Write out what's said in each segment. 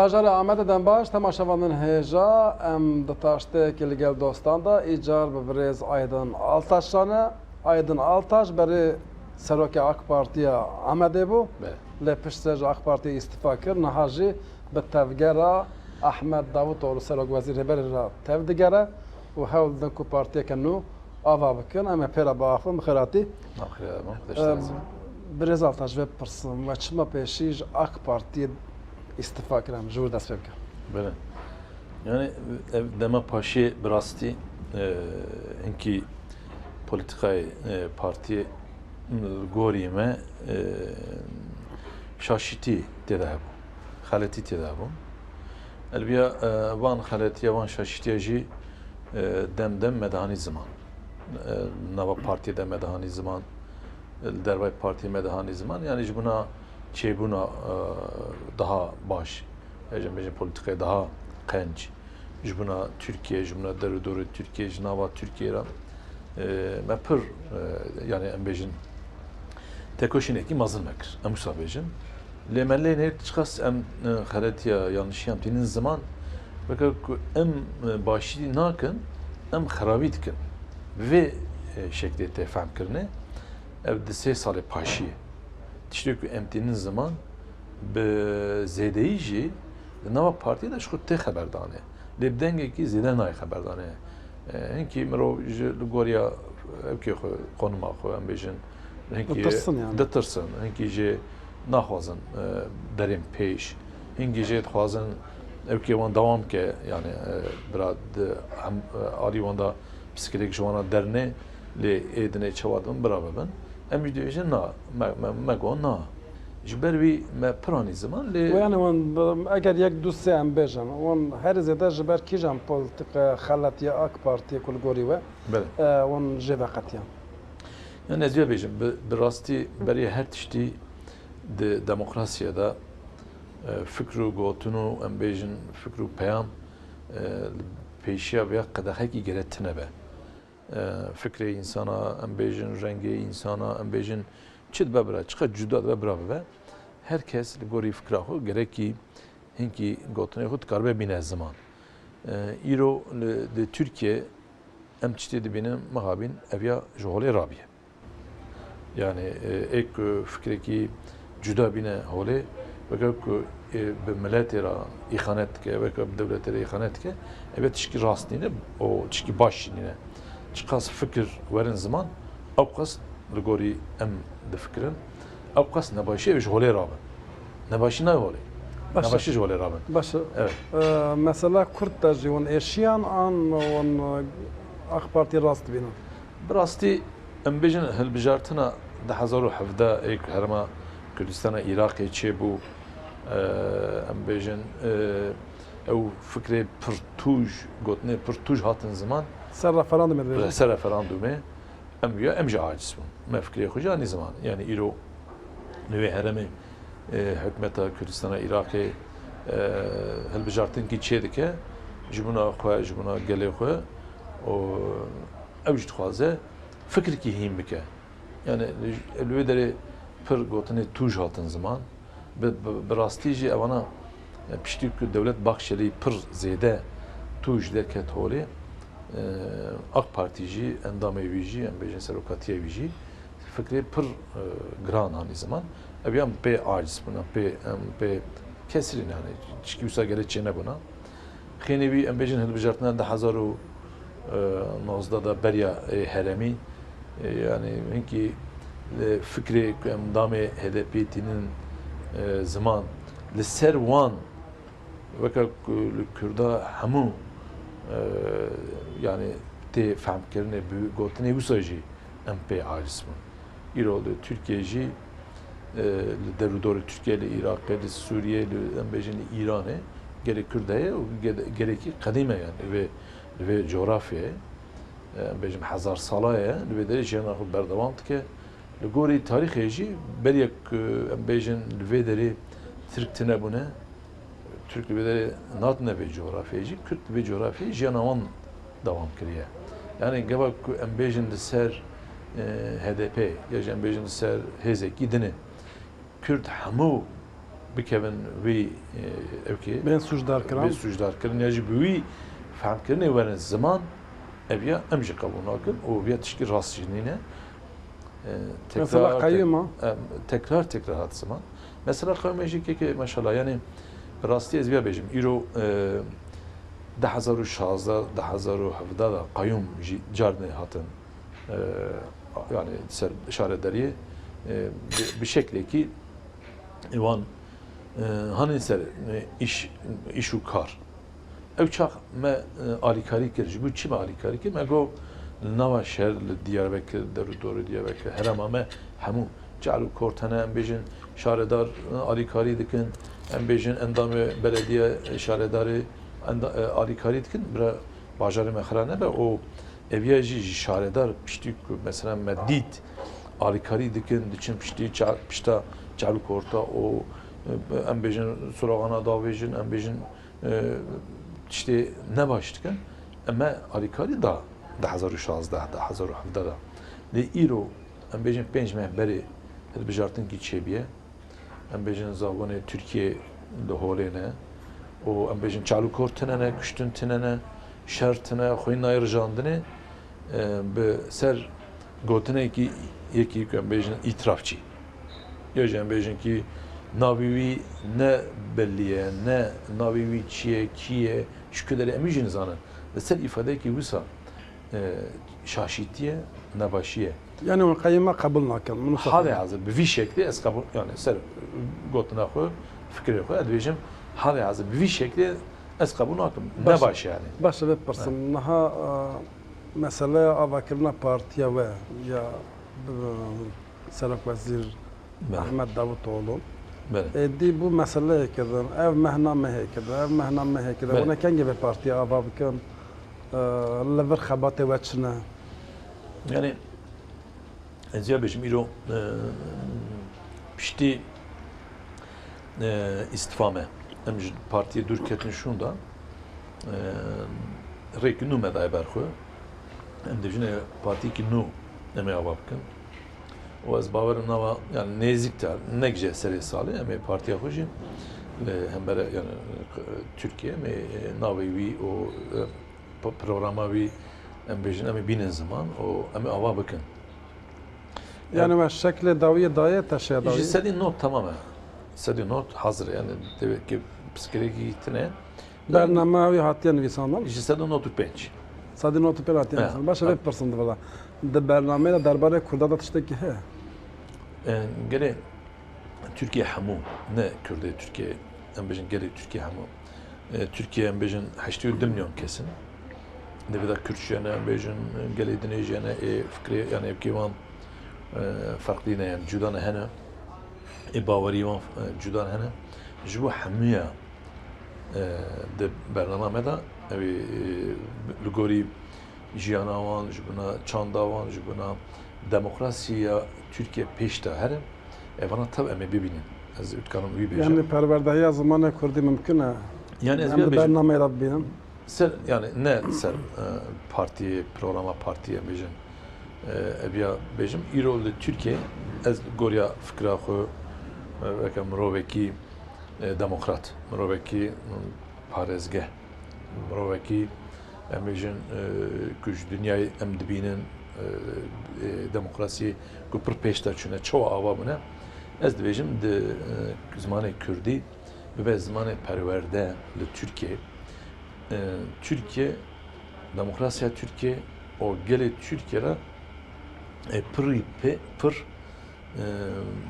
Bajarı Ahmet'den baş temaşavanın heja em ditaşte kilgel dostan da icar bebrez Aydın Altaş'ını Aydın Altaş beri Seroki AK Parti'ye Ahmet'e bu le pişsej AK Parti'ye istifa kir nahajı be tevgera Ahmet Davutoğlu Serok Veziri Berra tevdigera ve hevlden ku partiye kenu ava bikin ama pera bafı mkhirati Brez Altaş ve pırsın ve çıma peşiş AK Parti'ye istifa kiram jur dest pevke. Bele. Yani dema paşi birasti hinki politikayı partiye gorime şaşiti teda bu. Haleti teda bu. Elbiya van haletiye van şaşitiye ji dem medani zaman. Nava partide medani zaman. Dervay parti medani zaman. Yani buna buna daha baş, yani politikaya daha genç, buna Türkiye, buna derudoru Türkiye, nava Türkiye'ra, mepır yani embejin tekoşineki mazın mekir, emusabejin. Lemelle ne çıkas em haletiya yanlış yaptığın zaman, bakın em başı nakın, em harabitkin ve şekli tefhem kirne, evde 3 salı paşiye. Tişteki emtinin zaman be zedeyici nava partiye de şu te haberdane. Lebdenge ki zeden ay haberdane. Henki mero Gorya evki konuma xo embejin henki detirsin henki je naxwazın derin peş henki je xwazın evki wan devam ke yani birad ali wanda psikolojik jwana derne le edine çavadın beraber ben em videoyu na me na جبروي ما براني زمان لي ويعني وان اگر یک دو سه ام بجن وان هر زده جبر کی جام پولتیک خلات یا اك بارتي كل غوري و وان جبقتيا يعني ازيا بيجن براستي بري هر تشتي ديمقراسيا دا فكرو غوتونو ام بيجن فكرو بيام پیشیا بیا قدحکی گرتنه به فکر insana ام بيجن رنگي insana ام بيجن çit bebra çıka cüda bebra be herkes gori fikrahu gerek ki hinki gotune hut karbe bine zaman iro de Türkiye em çiti de benim mahabin evya jole rabiye yani ek fikri ki cüda bine hole ve ki be milletera ihanet ke ve ki devletera ihanet ke evet çiki rastine o çiki başine çıkas fikir verin zaman avkas لگوری ام دفکرن او قصد نباشی ایش هولی رابن نباشی نه هولی نباشی هولی رابن باشه مثلا کرد تجیون ایشیان آن وان اخ پارتی راست بینن براستی ام بیجن هل بجارتنا 2017 ایک هرما کردستان عراقی چه بو ام بیجن او فکری پرتوج گوتنه پرتوج هاتن زمان سر رفراندوم ادویه سر رفراندومه ام جا عاجز بون ما فكري خوجا نظام يعني إيرو نوي هرمي حكمة كردستان العراقي هل بجارتين كي تشيدك جبنا خواه جبنا قلي خواه و اوجد خوازه فكر كي هيم بك يعني الويدري پر قوتني توج هاتن زمان براستيجي اوانا بشتي دولت باخشري پر زيده توج دركت هولي AK Partici, endamevici, embejin serokatiyevici fikri pır gran hani zaman. Eviyam pe aciz buna, pe kesirin yani. Çiki usa gerekçene buna. Xenevi embejin hilbijartından da hazaru nozda da berya heremi yani hinki fikri endame HDP'nin zaman li ser wan veka Kürda hamu yani te fahm kirne bu gotne usaji MP aciz bun. İroldu Türkiye'ci devrudoru Türkiye ile Irak ile Suriye ile embejin İran'e gerek Kürdiye gereki kadime yani ve coğrafyaya embejin hazar salaya ve de cenahı berdevam ki gori tarihi beriyek embejin ve deri Türk tinebune Türk ve natne ve coğrafyacı, Kürt ve coğrafyacı janavan devam kiriye. Yani gavak embejin de ser HDP ya embejin de ser hezek gidini Kürt hamu bikevin wî evkî Ben suçdar kiram. bir suçdar kirin ya jî bi wî fehmkirinê werin ziman ev ya em jî qebûl nakin û ya tişkî rastjînîne Mesela kayyum ha. tekrar hat ziman. Mesela qewmejî maşallah yani rastî ez bêjim îro 2016 2017 da qayyum jî carnê hatin yani ser şarederiye bir şekleki ivan hanin ser iş û kar ev çax me alîkarî kir ji bu çi me alîkarî kir me got nava şer li Diyarbekir derûdorê Diyarbekir herema me hemû ceal û kort hene em bêjin şaredar alîkarî dikin em bêjin endamê belediye şaredarê alîkarî dikin bira bajarê me xira nebe o eviye jî şaredar piştî ku mesela me dît alîkarî dikin diçin pişta ceal û korta o em bêjin suraxana davêjin em bêjin işte ne baş dikin me alîkarî da 2016 2017 da lê îro em bêjin 5 mehberê hilbijartin kî çêbiye em bêjin zagonê Tirkiye li holê ne û em bêjin ceal û kort tune ne kuştin tune ne şer tune xwîn nayê rijandinê bi ser gotinekî yekî ku em bêjin îtirafçî ya jî em bêjin kî navî wî ne bellî ye ne navî wî çi ye kî ye ji kuderê em jî nizanin li ser îfadeyekî wisa şaşîtiye nebaşiye Yani o kayyuma kabul nakin. halê hazır bi vî şeklî ez kabul yani ser gotina xwe fikrê xwe ez dibêjim halê hazır bi vî şeklî ez kabul nakim Baş- nebaş yani Baş ve person. Naha mesela avakirna partiya ve ya Serok Vezir Ahmet Davutoğlu. Bəli. Di bu mesele kedin, ev mehname hekede, ev mehname hekede. Bəli. Ona kengi bir partiya ava bikin, lever xebatê ve çine. Yani ez ya bêjim îro piştî îstifa me em ji partiyê dûr ketin şûnda rêkî nû me daye ber xwe em dibêjin partiyekî nû em ê ava bikin û ez bawerim nava yani nêzik te nekce serê salê em ê partiya xwe jî hembere yani Türkiye em ê navê wî û programa wî em bêjin em ê bînin ziman û em ê ava bikin. Yani ve şekli daviye daye taşıya Ji daviye. sedî not tamamen. Sedî not hazır yani demek ki psikolojik tine. Bername evi hatiyen visandan. Ji sedî not û pênc. Sadî notu per hatiyen Evet. visandan. Baş ve person de valla. De bername de derbare Kurda da tişteki he. Gene Türkiye hemû ne Kürde Türkiye em bêjin gelê Türkiye hemû. Türkiye em bêjin 82 milyon kesin. Deveda Kürtçeyene em bêjin gelê dinêjiyene fikrê yani evkîvan farklı ne yani cuda ne hene bawerî wan cuda ne hene ji bo hemûya de bername da ev li gorî jiyana wan ji bina çanda wan ji bina demokrasiya Türkiye pêş de here evana tav em ê bibînin ez utkanım wî bêjim Yani perverdehiya zamanı Kurdî mümkün e. yani ez Hem de bêjim bername da bibînin. ser yani ne ser partiye programa partiye bêjin eviya bêjim îro li Türkiye ez goriya fikra xwe weke mirovekî demokrat mirovekî parêzgeh mirovekî em bêjin ku ji dünyayê em dibînin demokrasiyê ku pir pêş de çûne çawa ava bûne ez dibêjim di zimanê Kurdî bibe zimanê perwerde li Türkiye Türkiye demokrasiya Türkiye o gelê Türkiye ra pir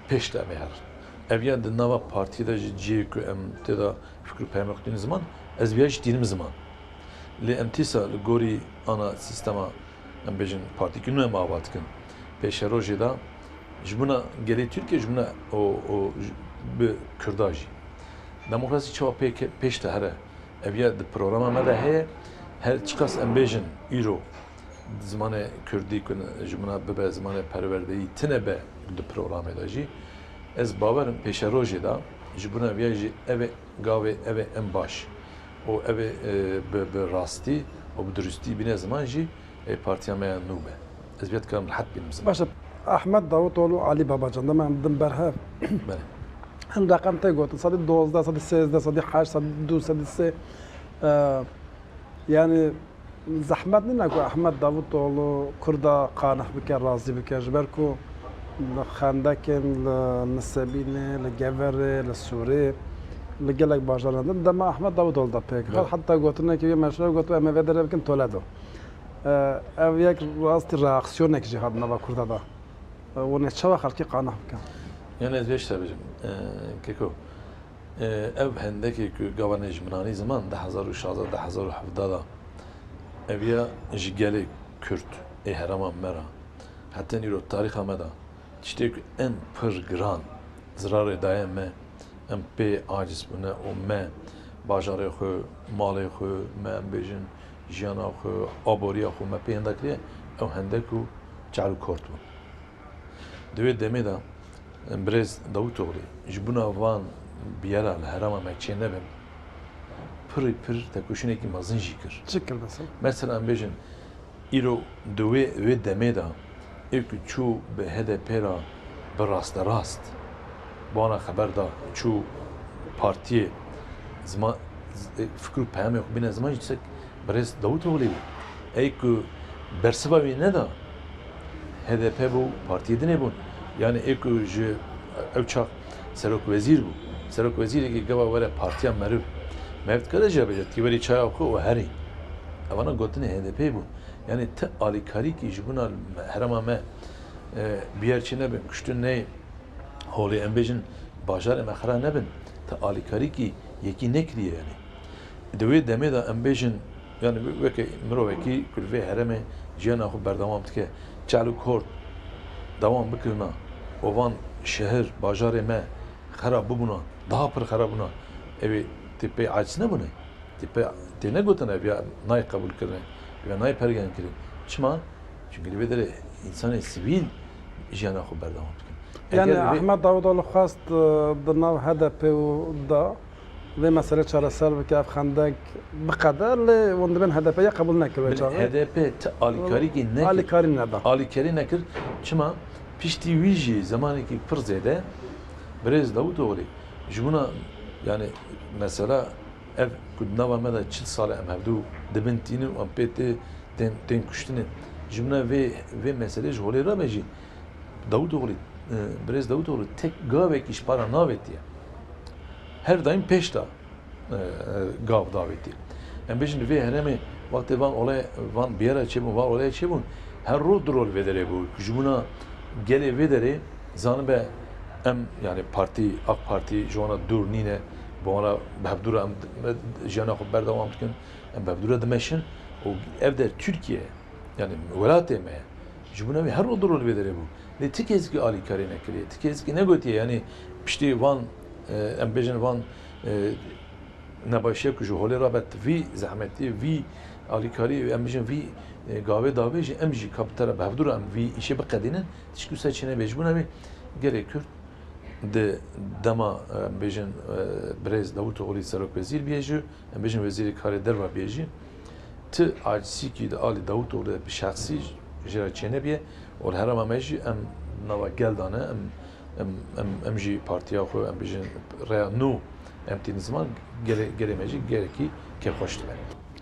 pêş de em ê herin. Ev ya di nava partiyê de ji ciyê ku em tê da fikr û peyama xwedînin ziman ez vêya jî dînim ziman. Lê em tîsa li gorî ana sîstema em bêjin partîkî nû em ava dikin pêşe rojê da ji buna gelê Türkiye ji buna o bi Kurda jî. Demokrasî çawa pêş de here ev ya di programa me de heye her çiqas em bêjin îro zimanê Kurdî ku ji buna bibe zimanê perwerdeyî tune be di programê de jî ez bawerim pêşe rojê da ji buna ev ya jî ev ê gavê ev ê em baş û ev ê bi rastî û bi durustî bîne ziman jî partiya me ya nû be ez vê dikarim rahat bînim ziman. Baş Ahmet Davutoğlu Ali Babacan da ben dim berhev. Belê. هم رقم تی گفت 112 113 108 102 103 yani zahmet ne ko Ahmet Davutoğlu Kurda qanah bike razı bike jberku xandakin nesebine le gevere le sure le gelek bajarandan dema Ahmet Davutoğlu da pek hatta gotuna ki meşhur gotu ama vedere bikin Toledo ev yek rastı reaksiyon ek cihad nava Kurda da o ne çava halki qanah bike yani ez beş tabii keko ev hendeki gavane jmenani zaman 2016 2017 evya jigeli Kürt ehrama mera hatta niro tarih amada işte en pır zarar daim me em pe aciz buna o me bajare xo mali xo me bejin jana xo aboriya xo me pe endakli ev hendeku çal kortu deve demeda Brez Davutoğlu jibuna van biyara herama mekçe nebem pır tekuşuneki mazın jikir. Çıkıl mesela. Mesela bejin iro döve ve demeda ilk çu be HDP ra be rast bana haber da çu partiye zaman fikir peyam yok bine zaman jitsek Brez Davutoğlu ilk bersiva ne da HDP bu partiye ne bu yani ilk evçak serok vezir bu serok vezir ki gava böyle partiye merib mevt karaca bejet ki böyle çay oku o heri avana gotine HDP bu yani te alikari ki jibuna herama me bir yerçine ben kuştun ne holi embejin bajar emkhara ne ben te alikari ki yeki nekliye yani deve deme da embejin yani veki miroveki kulve herame jana xu berdamam tike çalu kort devam bikirna ovan şehir bajarı me xarab buna daha pır xarabuna evi tipe açsına bunu tipe tene gotana ya nay kabul kırne ya nay pergen kirin çma çünkü bedere insanı sivil jana xu berdamam tike yani Ahmet Davutoğlu xast dinav HDP da ve mesele çareser ve kaf xandak bqadar le wond ben HDP'ye kabul nekir HDP te alikari ki nekir alikari ne da alikari nekir çma pişti viji zamanı ki pırzede Brez Davutoğlu jibuna yani mesela ev kudnava meda çil sale em hevdu debentini am pete ten kuştini jibuna ve mesele jole rabeji Davutoğlu Brez Davutoğlu tek gavek iş para navet diye her daim peşta gav daveti em bejin ve hereme vakti van olay van bir yere çebun var olay çebun her rol vedere bu jibuna gele vedere zanı be em yani parti AK Parti jona dur nine bana behbdura em jana haber devam tkin em behbdura demeşin o evde Türkiye yani velat eme jibuna her rol vedere bu ne tikezki ali karine kire tikezki ne gotiye yani pişti van em bejin van نباشه که جوهر رابط وی زحمتی وی آلیکاری امروزی وی گاوه داویج امروزی کابتر بهدور ام وی ایشه بقدینن تشکیل چنه بیشبونه می گریکر de dema bejin Brez Davutoğlu serok vezir biyeci bejin veziri kare derva biyeci ti acisi ki de Ali Davutoğlu bir şahsi jera çene biye ol herama meji em nava geldane em ji partiya xo em bejin rea nu emtini zaman gelemeci gereki ke hoştu.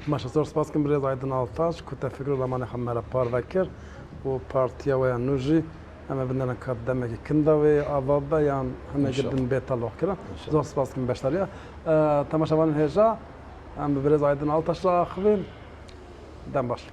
Maşa zor spas kim Brez Aydın Altaş ku tefekkür zamanı hamara par vekir o partiya ve nuji ama benden kademe ki kinda ve avaba yan heme gidin betal okra zor spas kim beştariya tamaşavan heja am Brez Aydın Altaş'a xvin dem baş